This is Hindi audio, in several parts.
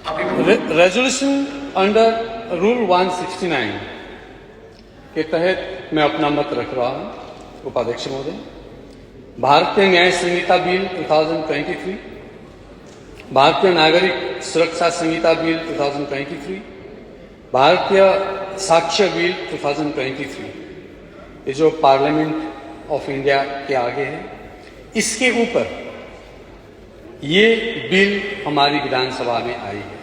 रेजोल्यूशन अंडर रूल 169 के तहत मैं अपना मत रख रहा हूं। उपाध्यक्ष महोदय, भारतीय न्याय संहिता बिल 2023, भारतीय नागरिक सुरक्षा संहिता बिल 2023, भारतीय साक्ष्य बिल 2023, ये जो पार्लियामेंट ऑफ इंडिया के आगे है, इसके ऊपर ये बिल हमारी विधानसभा में आई है।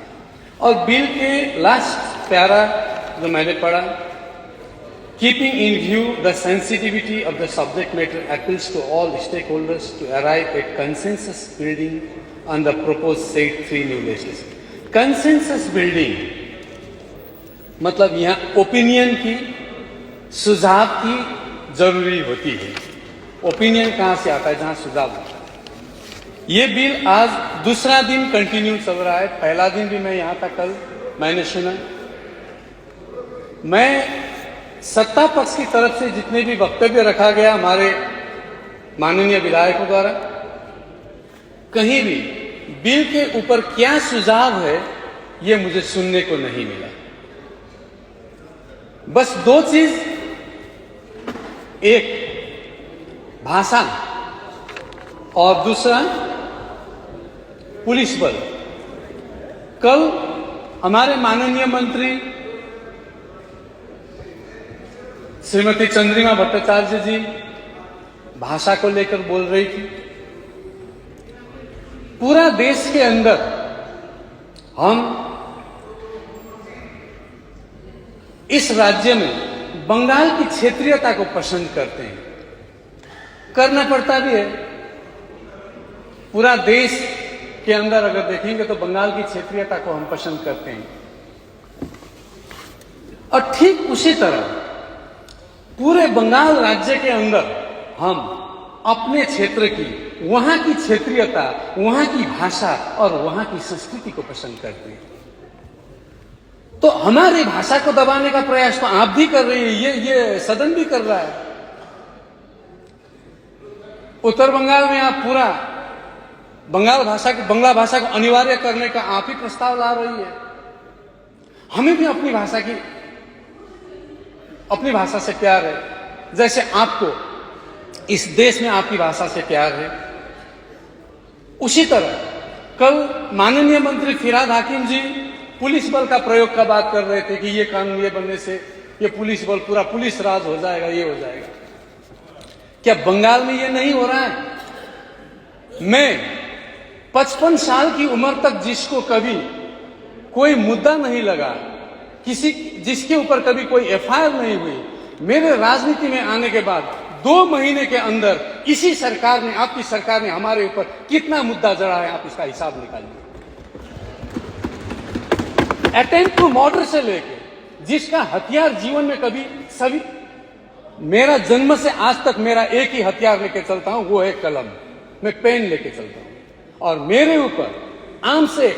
और बिल के लास्ट पैरा जो मैंने पढ़ा, keeping in view the sensitivity of the subject matter appeals to all stakeholders to arrive at consensus building on the propose set 3 new legislation. Consensus building मतलब यहाँ ओपिनियन की, सुझाव की जरूरी होती है। ओपिनियन कहां से आता है? जहां सुझाव होता है। ये बिल आज दूसरा दिन कंटिन्यू चल रहा है। पहला दिन भी मैं यहां था, कल मैंने सुना। मैं सत्ता पक्ष की तरफ से जितने भी वक्तव्य रखा गया हमारे माननीय विधायकों द्वारा, कहीं भी बिल के ऊपर क्या सुझाव है ये मुझे सुनने को नहीं मिला। बस दो चीज, एक भाषा और दूसरा पुलिस बल। कल हमारे माननीय मंत्री श्रीमती चंद्रिमा भट्टाचार्य जी भाषा को लेकर बोल रही थी। पूरा देश के अंदर हम इस राज्य में बंगाल की क्षेत्रीयता को पसंद करते हैं, करना पड़ता भी है। पूरा देश के अंदर अगर देखेंगे तो बंगाल की क्षेत्रीयता को हम पसंद करते हैं। और ठीक उसी तरह पूरे बंगाल राज्य के अंदर हम अपने क्षेत्र की, वहां की क्षेत्रीयता, वहां की भाषा और वहां की संस्कृति को पसंद करते हैं। तो हमारी भाषा को दबाने का प्रयास तो आप भी कर रही है, ये सदन भी कर रहा है। उत्तर बंगाल में आप पूरा बंगाला भाषा को अनिवार्य करने का आप ही प्रस्ताव ला रही है। हमें भी अपनी भाषा से प्यार है, जैसे आपको इस देश में आपकी भाषा से प्यार है। उसी तरह कल माननीय मंत्री फिरहाद हाकिम जी पुलिस बल का प्रयोग का बात कर रहे थे कि ये कानून ये बनने से ये पुलिस बल पूरा पुलिस राज हो जाएगा, ये हो जाएगा। क्या बंगाल में ये नहीं हो रहा है? मैं 55 साल की उम्र तक जिसको कभी कोई मुद्दा नहीं लगा, जिसके ऊपर कभी कोई एफआईआर नहीं हुई, मेरे राजनीति में आने के बाद 2 महीने के अंदर इसी सरकार ने, आपकी सरकार ने हमारे ऊपर कितना मुद्दा जड़ा है, आप इसका हिसाब निकालिए। अटेम्प्ट टू मर्डर से लेके जिसका हथियार जीवन में कभी सभी, मेरा जन्म से आज तक मेरा एक ही हथियार लेके चलता हूं, वो है कलम। मैं पेन लेके चलता हूं। और मेरे ऊपर आम से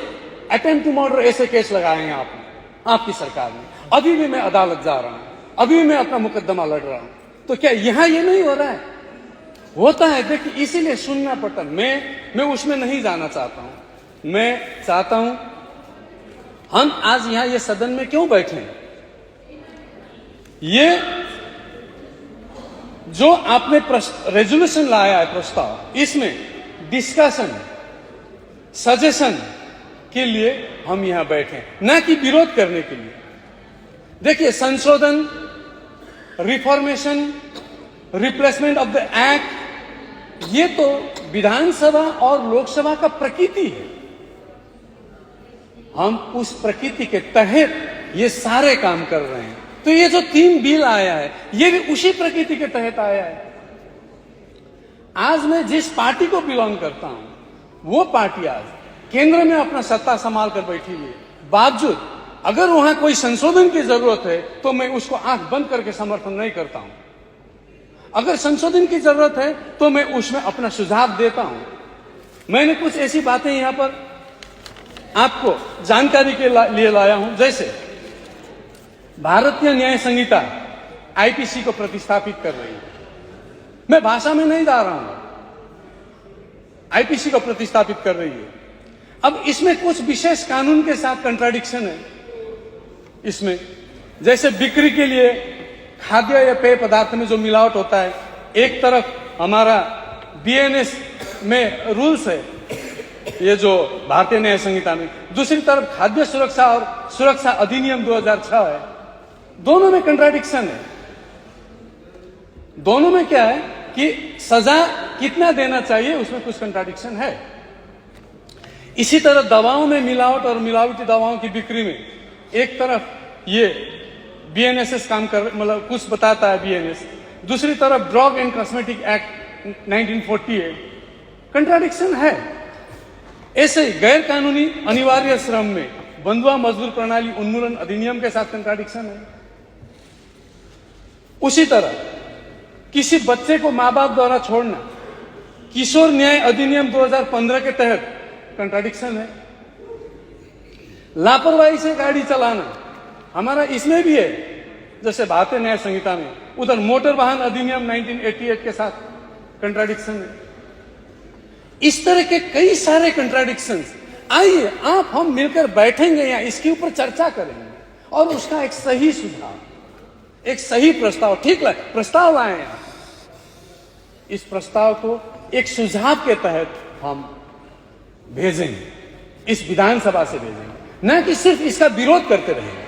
अटेम्प्ट टू मर्डर ऐसे केस लगाए हैं आपने, आपकी सरकार ने। अभी भी मैं अदालत जा रहा हूं, अभी भी मैं अपना मुकदमा लड़ रहा हूं। तो क्या यहां ये नहीं हो रहा है? होता है। देखिए, इसीलिए सुनना पड़ता। मैं उसमें नहीं जाना चाहता हूं। मैं चाहता हूं हम आज यहां ये सदन में क्यों बैठे हैं? ये जो आपने रेजोल्यूशन लाया है, प्रस्ताव, इसमें डिस्कशन, सजेशन के लिए हम यहां बैठे, ना कि विरोध करने के लिए। देखिए, संशोधन, reformation, replacement of the act, ये तो विधानसभा और लोकसभा का प्रकृति है। हम उस प्रकृति के तहत ये सारे काम कर रहे हैं। तो ये जो 3 बिल आया है, ये भी उसी प्रकृति के तहत आया है। आज मैं जिस पार्टी को बिलोंग करता हूं, वो पार्टी आज केंद्र में अपना सत्ता संभाल कर बैठी हुई है। बावजूद अगर वहां कोई संशोधन की जरूरत है तो मैं उसको आंख बंद करके समर्थन नहीं करता हूं। अगर संशोधन की जरूरत है तो मैं उसमें अपना सुझाव देता हूं। मैंने कुछ ऐसी बातें यहां पर आपको जानकारी के लिए लाया हूं, जैसे भारतीय न्याय संहिता आईपीसी को प्रतिस्थापित कर रही है। मैं भाषा में नहीं जा रहा हूं, आईपीसी को प्रतिस्थापित कर रही है। अब इसमें कुछ विशेष कानून के साथ कंट्राडिक्शन है। इसमें जैसे बिक्री के लिए खाद्य या पेय पदार्थ में जो मिलावट होता है, एक तरफ हमारा बीएनएस में रूल्स है, ये जो भारतीय न्याय संहिता में, दूसरी तरफ खाद्य सुरक्षा और सुरक्षा अधिनियम 2006 है। दोनों में कंट्राडिक्शन है। दोनों में क्या है कि सजा कितना देना चाहिए, उसमें कुछ कंट्राडिक्शन है। इसी तरह दवाओं में मिलावट और मिलावटी दवाओं की बिक्री में एक तरफ ये बीएनएसएस काम कर, मतलब कुछ बताता है बीएनएस, दूसरी तरफ drug and cosmetic act 1948, contradiction है। ऐसे ही गैर कानूनी अनिवार्य श्रम में बंधुआ मजदूर प्रणाली उन्मूलन अधिनियम के साथ कंट्राडिक्शन है। उसी तरह किसी बच्चे को मां बाप द्वारा छोड़ना, किशोर न्याय अधिनियम 2015 के तहत कंट्राडिक्शन है। लापरवाही से गाड़ी चलाना हमारा इसमें भी है, जैसे भारतीय न्याय संहिता में, उधर मोटर वाहन अधिनियम 1988 के साथ कंट्राडिक्शन है। इस तरह के कई सारे कंट्राडिक्शंस। आइए आप हम मिलकर बैठेंगे या इसके ऊपर चर्चा करेंगे और उसका एक सही सुझाव, एक सही प्रस्ताव, ठीक है, प्रस्ताव लाए हैं। इस प्रस्ताव को एक सुझाव के तहत हम भेजेंगे, इस विधानसभा से भेजेंगे, न कि सिर्फ इसका विरोध करते रहेंगे।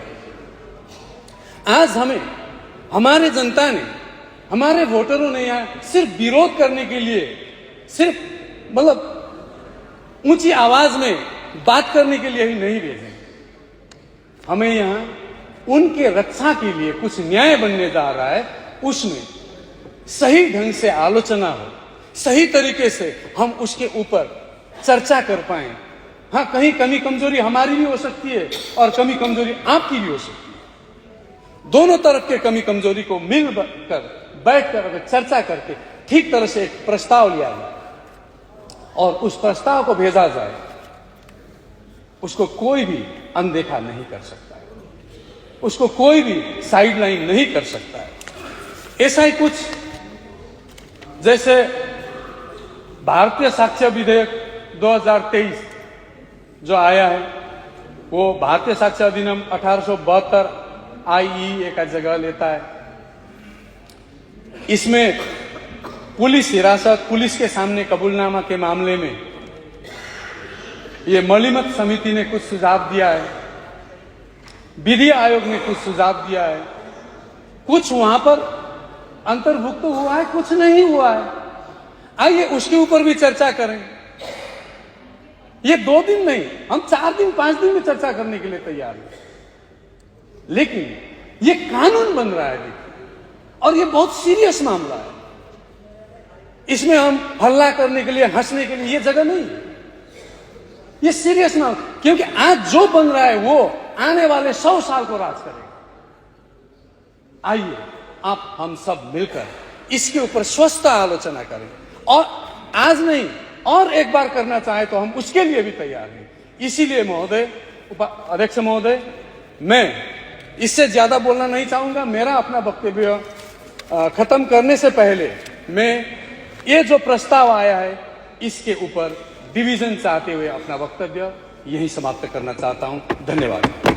आज हमें हमारे जनता ने, हमारे वोटरों ने यहां सिर्फ विरोध करने के लिए, सिर्फ मतलब ऊंची आवाज में बात करने के लिए ही नहीं भेजे। हमें यहां उनके रक्षा के लिए कुछ न्याय बनने जा रहा है, उसमें सही ढंग से आलोचना हो, सही तरीके से हम उसके ऊपर चर्चा कर पाए। हाँ, कहीं कमी कमजोरी हमारी भी हो सकती है और कमी कमजोरी आपकी भी हो सकती है। दोनों तरफ के कमी कमजोरी को मिलकर बैठकर अगर चर्चा करके ठीक तरह से एक प्रस्ताव लिया जाए और उस प्रस्ताव को भेजा जाए, उसको कोई भी अनदेखा नहीं कर सकता है, उसको कोई भी साइडलाइन नहीं कर सकता है। ऐसा ही कुछ जैसे भारतीय साक्ष्य विधेयक 2023 जो आया है, वो भारतीय साक्ष्य अधिनियम 1872 IEA का जगह लेता है। इसमें पुलिस हिरासत, पुलिस के सामने कबूलनामा के मामले में ये मलिमत समिति ने कुछ सुझाव दिया है, विधि आयोग ने कुछ सुझाव दिया है, कुछ वहां पर अंतर्भुक्त हुआ है, कुछ नहीं हुआ है। आइए उसके ऊपर भी चर्चा करें। ये 2 दिन नहीं, हम 4 दिन 5 दिन में चर्चा करने के लिए तैयार हैं। लेकिन ये कानून बन रहा है और ये बहुत सीरियस मामला है। इसमें हम हल्ला करने के लिए, हंसने के लिए ये जगह नहीं है। ये सीरियस मामला, क्योंकि आज जो बन रहा है वो आने वाले 100 साल को राज करेगा। आइए आप हम सब मिलकर इसके ऊपर स्वस्थ आलोचना करें, और आज नहीं और एक बार करना चाहे तो हम उसके लिए भी तैयार हैं। इसीलिए महोदय, अध्यक्ष महोदय, मैं इससे ज्यादा बोलना नहीं चाहूंगा। मेरा अपना वक्तव्य खत्म करने से पहले मैं ये जो प्रस्ताव आया है इसके ऊपर डिवीजन चाहते हुए अपना वक्तव्य यही समाप्त करना चाहता हूं। धन्यवाद।